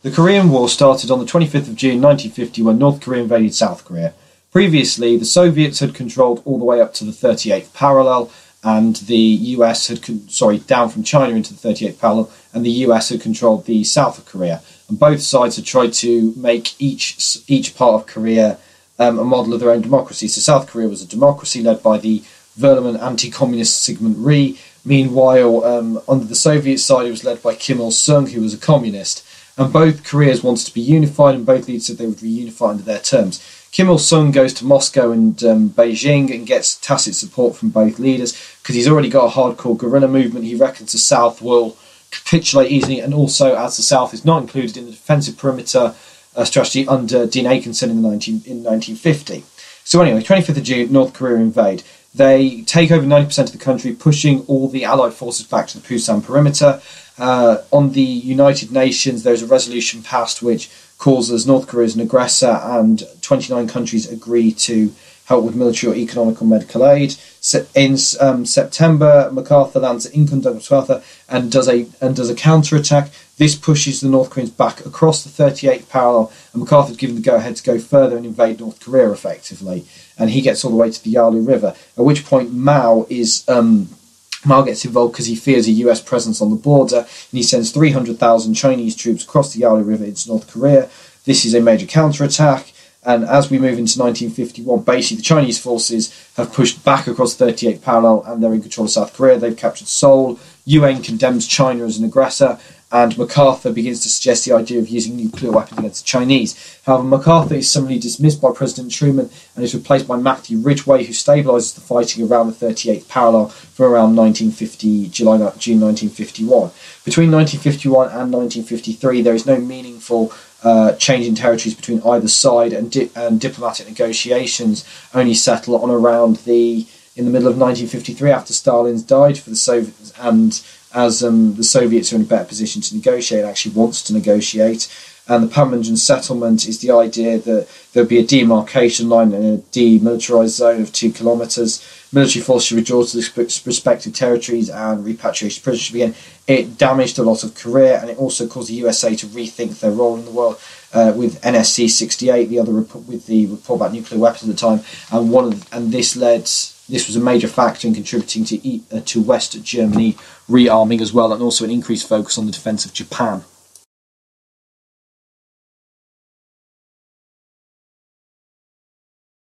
The Korean War started on the 25th of June 1950 when North Korea invaded South Korea. Previously, the Soviets had controlled all the way up to the 38th parallel, and the US had, down from China into the 38th parallel, and the US had controlled the south of Korea. And both sides had tried to make each part of Korea a model of their own democracy. So South Korea was a democracy led by the Verlaman anti-communist Sigmund Rhee. Meanwhile, under the Soviet side, it was led by Kim Il-sung, who was a communist. And both Koreas wanted to be unified, and both leaders said they would reunify under their terms. Kim Il-sung goes to Moscow and Beijing and gets tacit support from both leaders because he's already got a hardcore guerrilla movement. He reckons the South will capitulate easily, and also as the South is not included in the defensive perimeter strategy under Dean Akinson in 1950. So anyway, 25th of June, North Korea invade. They take over 90% of the country, pushing all the Allied forces back to the Pusan perimeter. On the United Nations, there's a resolution passed which calls us North Korea as an aggressor, and 29 countries agree to help with military or economic or medical aid. In September, MacArthur lands at Incheon, Douglas Arthur, and does a counterattack. This pushes the North Koreans back across the 38th parallel, and MacArthur's given the go-ahead to go further and invade North Korea effectively. And he gets all the way to the Yalu River, at which point Mao gets involved because he fears a US presence on the border, and he sends 300,000 Chinese troops across the Yalu River into North Korea. This is a major counterattack, and as we move into 1951, basically the Chinese forces have pushed back across the 38th parallel and they're in control of South Korea. They've captured Seoul. UN condemns China as an aggressor, and MacArthur begins to suggest the idea of using nuclear weapons against the Chinese. However, MacArthur is summarily dismissed by President Truman and is replaced by Matthew Ridgway, who stabilises the fighting around the 38th parallel from around June 1951. Between 1951 and 1953, there is no meaningful change in territories between either side, and diplomatic negotiations only settle on around in the middle of 1953 after Stalin's died for the Soviets, and as the Soviets are in a better position to negotiate, actually wants to negotiate. And the Panmunjom settlement is the idea that there'll be a demarcation line and a demilitarised zone of 2 kilometres. Military forces should withdraw to the respective territories and repatriation prisoners should begin. It damaged a lot of Korea, and it also caused the USA to rethink their role in the world with NSC 68, the other with the report about nuclear weapons at the time, and this was a major factor in contributing to West Germany rearming as well, and also an increased focus on the defence of Japan.